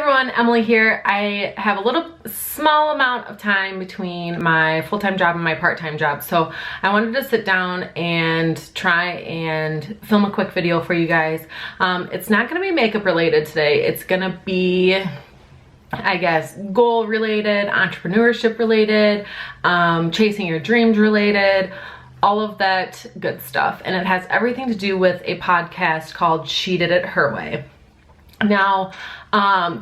everyone, Emily here. I have a little small amount of time between my full-time job and my part-time job, so I wanted to sit down and try and film a quick video for you guys. It's not going to be makeup related today. It's going to be, I guess, goal related, entrepreneurship related, chasing your dreams related, all of that good stuff. And it has everything to do with a podcast called She Did It Her Way. Now,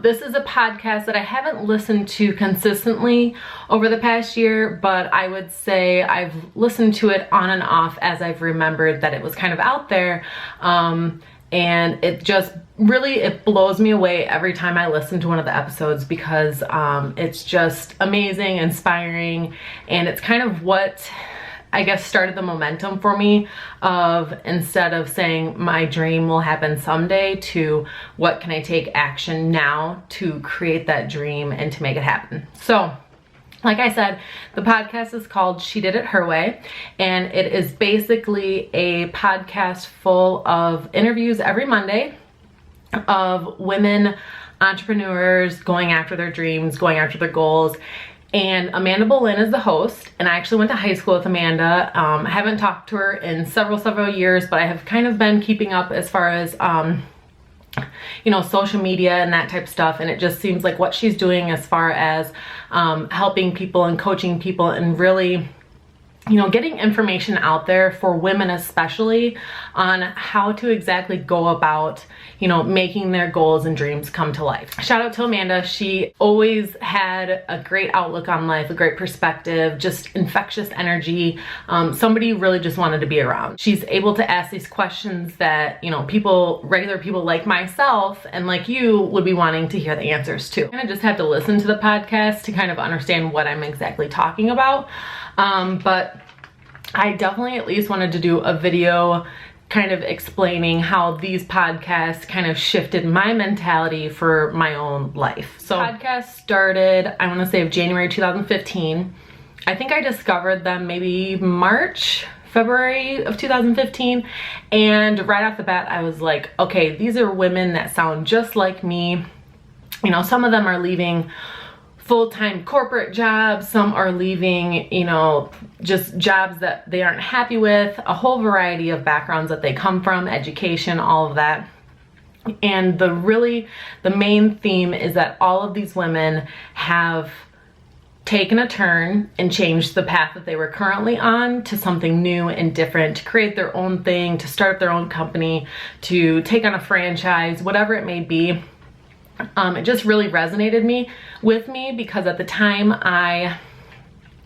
this is a podcast that I haven't listened to consistently over the past year, but I would say I've listened to it on and off as I've remembered that it was kind of out there. And it just really, it blows me away every time I listen to one of the episodes because it's just amazing, inspiring, and it's kind of what I guess started the momentum for me of, instead of saying my dream will happen someday, to what can I take action now to create that dream and to make it happen. So like I said, the podcast is called She Did It Her Way, and it is basically a podcast full of interviews every Monday of women entrepreneurs going after their dreams, going after their goals. And Amanda Boleyn is the host, and I actually went to high school with Amanda. I haven't talked to her in several years, but I have kind of been keeping up as far as, you know, social media and that type of stuff, and it just seems like what she's doing as far as helping people and coaching people and really, you know, getting information out there for women especially on how to exactly go about, you know, making their goals and dreams come to life. Shout out to Amanda. She always had a great outlook on life, a great perspective, just infectious energy, somebody you really just wanted to be around. She's able to ask these questions that, you know, people, regular people like myself and like you would be wanting to hear the answers to. You kind of just have to listen to the podcast to kind of understand what I'm exactly talking about. But I definitely at least wanted to do a video kind of explaining how these podcasts kind of shifted my mentality for my own life. So podcast started, I want to say, of January 2015. I think I discovered them maybe February of 2015. And right off the bat, I was like, okay, these are women that sound just like me. You know, some of them are leaving full-time corporate jobs, some are leaving, you know, just jobs that they aren't happy with, a whole variety of backgrounds that they come from, education, all of that. And the main theme is that all of these women have taken a turn and changed the path that they were currently on to something new and different, to create their own thing, to start their own company, to take on a franchise, whatever it may be. It just really resonated with me because at the time I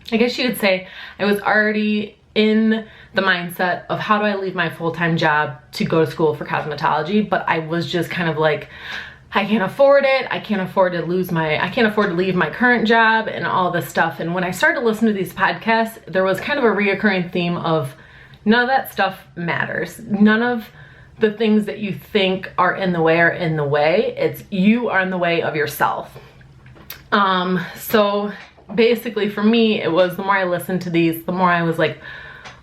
guess you could say I was already in the mindset of how do I leave my full-time job to go to school for cosmetology, but I was just kind of like, I can't afford it. I can't afford to leave my current job and all this stuff. And when I started to listen to these podcasts, there was kind of a reoccurring theme of none of that stuff matters. None of the things that you think are in the way are in the way. It's you are in the way of yourself. So basically for me, it was the more I listened to these, the more I was like,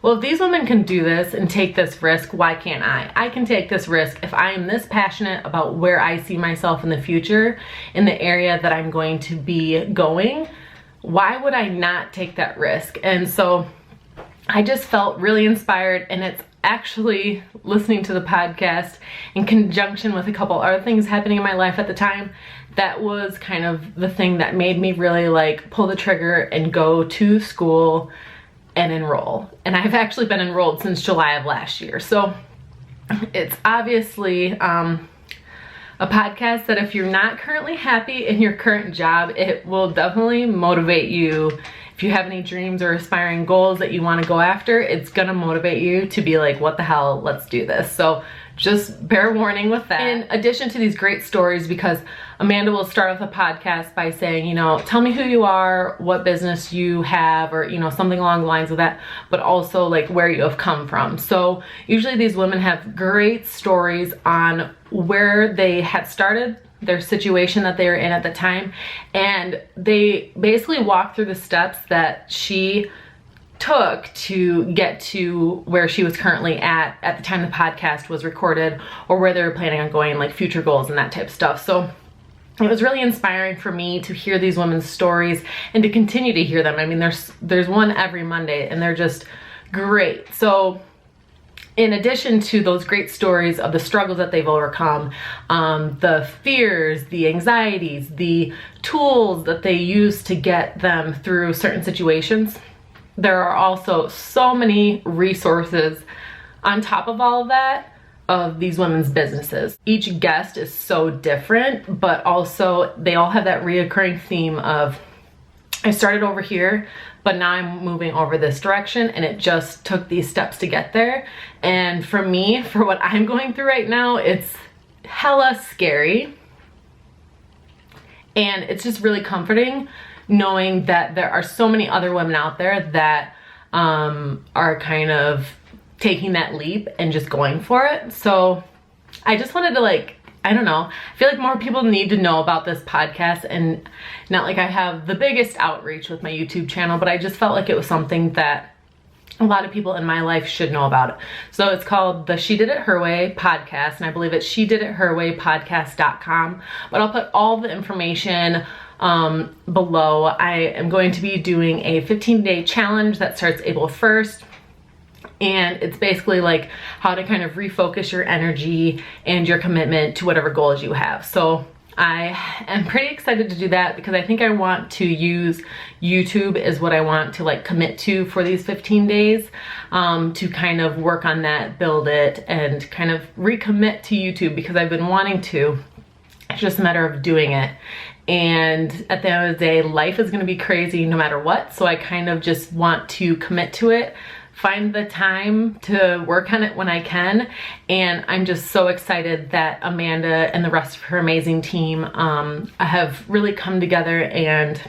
well, if these women can do this and take this risk, why can't I? I can take this risk if I am this passionate about where I see myself in the future, in the area that I'm going to be going. Why would I not take that risk? And so I just felt really inspired, and it's actually listening to the podcast in conjunction with a couple other things happening in my life at the time that was kind of the thing that made me really like pull the trigger and go to school and enroll. And I've actually been enrolled since July of last year. So it's obviously a podcast that if you're not currently happy in your current job, it will definitely motivate you. If you have any dreams or aspiring goals that you want to go after, it's gonna motivate you to be like, what the hell, let's do this. So just bear warning with that. In addition to these great stories, because Amanda will start off the podcast by saying, you know, tell me who you are, what business you have, or, you know, something along the lines of that, but also like where you have come from. So usually these women have great stories on where they had started, their situation that they were in at the time, and they basically walk through the steps that she took to get to where she was currently at the time the podcast was recorded, or where they were planning on going, like future goals and that type of stuff. So it was really inspiring for me to hear these women's stories and to continue to hear them. I mean, there's one every Monday and they're just great. So in addition to those great stories of the struggles that they've overcome, the fears, the anxieties, the tools that they use to get them through certain situations, there are also so many resources on top of all of that of these women's businesses. Each guest is so different, but also they all have that reoccurring theme of, I started over here, but now I'm moving over this direction, and it just took these steps to get there. And for me, for what I'm going through right now, it's hella scary. And it's just really comforting knowing that there are so many other women out there that are kind of taking that leap and just going for it. So I just wanted to, like, I don't know, I feel like more people need to know about this podcast, and not like I have the biggest outreach with my YouTube channel, but I just felt like it was something that a lot of people in my life should know about it. So it's called the She Did It Her Way podcast, and I believe it's shediditherwaypodcast.com, but I'll put all the information below. I am going to be doing a 15-day challenge that starts April 1st. And it's basically like how to kind of refocus your energy and your commitment to whatever goals you have. So I am pretty excited to do that because I think I want to use YouTube as what I want to like commit to for these 15 days, to kind of work on that, build it, and kind of recommit to YouTube because I've been wanting to. It's just a matter of doing it. And at the end of the day, life is going to be crazy no matter what. So I kind of just want to commit to it, find the time to work on it when I can. And I'm just so excited that Amanda and the rest of her amazing team have really come together and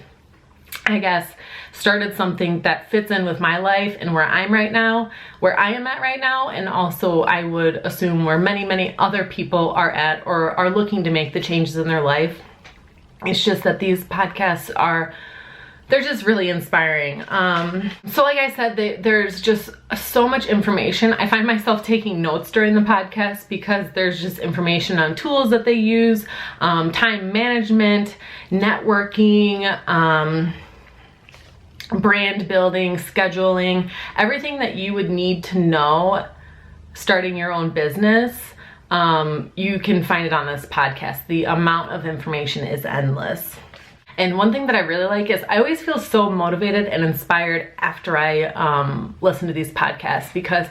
I guess started something that fits in with my life and where I'm right now, where I am at right now, and also I would assume where many, many other people are at or are looking to make the changes in their life. It's just that these podcasts they're just really inspiring. So like I said, there's just so much information. I find myself taking notes during the podcast because there's just information on tools that they use, time management, networking, brand building, scheduling, everything that you would need to know starting your own business. You can find it on this podcast. The amount of information is endless. And one thing that I really like is I always feel so motivated and inspired after I listen to these podcasts, because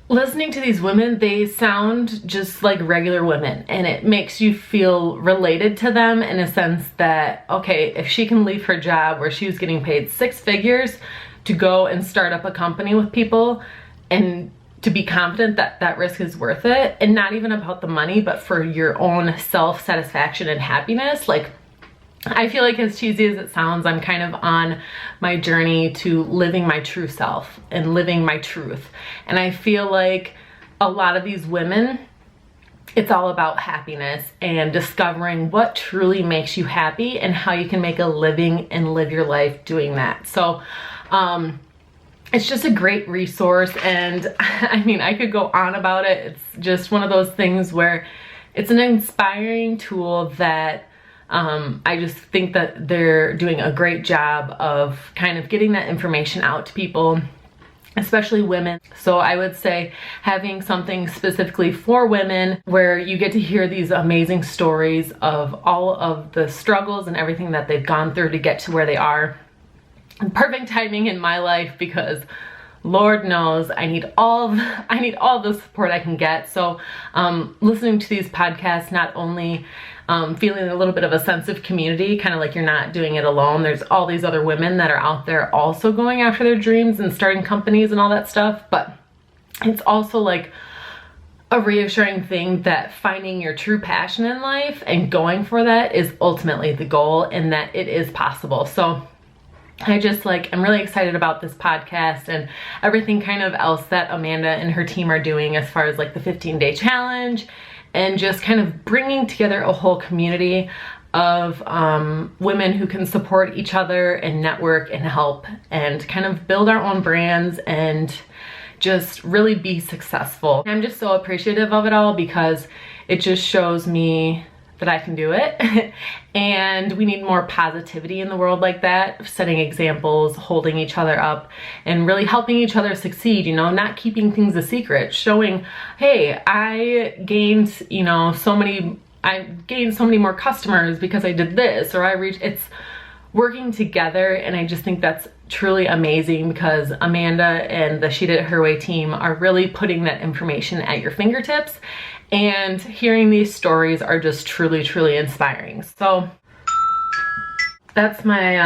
listening to these women, they sound just like regular women, and it makes you feel related to them in a sense that, okay, if she can leave her job where she was getting paid 6 figures to go and start up a company with people and to be confident that that risk is worth it, and not even about the money, but for your own self-satisfaction and happiness, like, I feel like, as cheesy as it sounds, I'm kind of on my journey to living my true self and living my truth. And I feel like a lot of these women, it's all about happiness and discovering what truly makes you happy and how you can make a living and live your life doing that. So, it's just a great resource, and I mean, I could go on about it. It's just one of those things where it's an inspiring tool that I just think that they're doing a great job of kind of getting that information out to people, especially women. So I would say having something specifically for women where you get to hear these amazing stories of all of the struggles and everything that they've gone through to get to where they are. And perfect timing in my life, because Lord knows I need all the support I can get. So listening to these podcasts, not only feeling a little bit of a sense of community, kind of like you're not doing it alone. There's all these other women that are out there also going after their dreams and starting companies and all that stuff. But it's also like a reassuring thing that finding your true passion in life and going for that is ultimately the goal, and that it is possible. So I just I'm really excited about this podcast and everything kind of else that Amanda and her team are doing as far as like the 15-day challenge, and just kind of bringing together a whole community of women who can support each other and network and help and kind of build our own brands and just really be successful. I'm just so appreciative of it all, because it just shows me that I can do it. And we need more positivity in the world like that, setting examples, holding each other up, and really helping each other succeed, you know, not keeping things a secret, showing, hey, I gained so many more customers because I did this, or it's working together. And I just think that's truly amazing, because Amanda and the She Did It Her Way team are really putting that information at your fingertips, and hearing these stories are just truly, truly inspiring. So that's my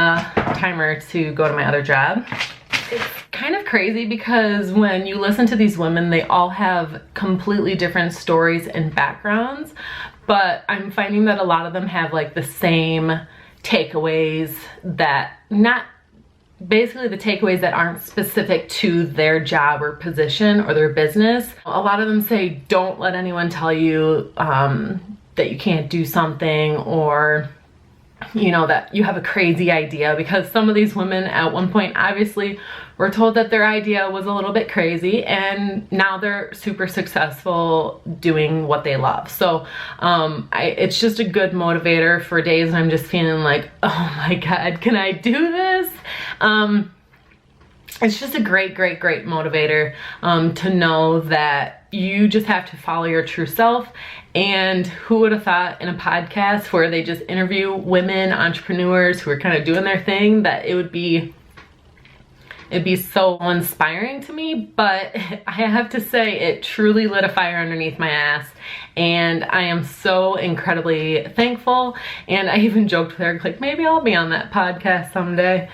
timer to go to my other job. It's kind of crazy because when you listen to these women, they all have completely different stories and backgrounds, but I'm finding that a lot of them have like the same takeaways, that basically the takeaways that aren't specific to their job or position or their business. A lot of them say, don't let anyone tell you that you can't do something, or that you have a crazy idea, because some of these women at one point obviously were told that their idea was a little bit crazy, and now they're super successful doing what they love. So it's just a good motivator for days when I'm just feeling like, oh my God, can I do this? It's just a great, great, great motivator to know that you just have to follow your true self. And who would have thought in a podcast where they just interview women entrepreneurs who are kind of doing their thing, that it'd be so inspiring to me. But I have to say, it truly lit a fire underneath my ass, and I am so incredibly thankful. And I even joked with her, like, maybe I'll be on that podcast someday.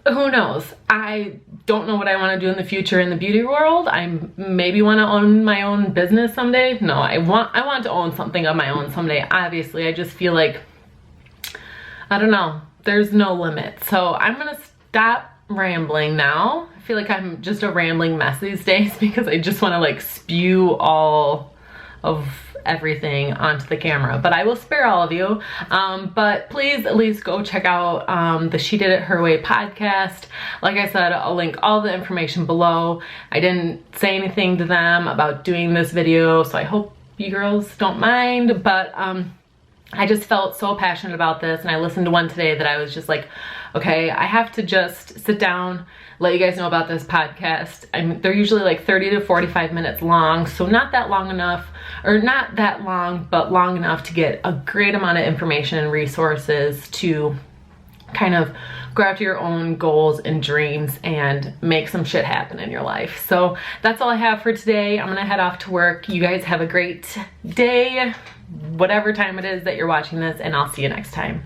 Who knows? I don't know what I want to do in the future in the beauty world. I maybe want to own my own business someday. No, I want to own something of my own someday. Obviously, I just feel like, I don't know, there's no limit. So I'm gonna stop rambling now. I feel like I'm just a rambling mess these days, because I just want to like spew all of everything onto the camera, but I will spare all of you. But please at least go check out the She Did It Her Way podcast. Like I said, I'll link all the information below. I didn't say anything to them about doing this video, so I hope you girls don't mind, but I just felt so passionate about this, and I listened to one today that I was just like, okay, I have to just sit down, let you guys know about this podcast. They're usually like 30 to 45 minutes long, so not that long enough, or not that long, but long enough to get a great amount of information and resources to kind of go after your own goals and dreams and make some shit happen in your life. So that's all I have for today. I'm gonna head off to work. You guys have a great day, whatever time it is that you're watching this, and I'll see you next time.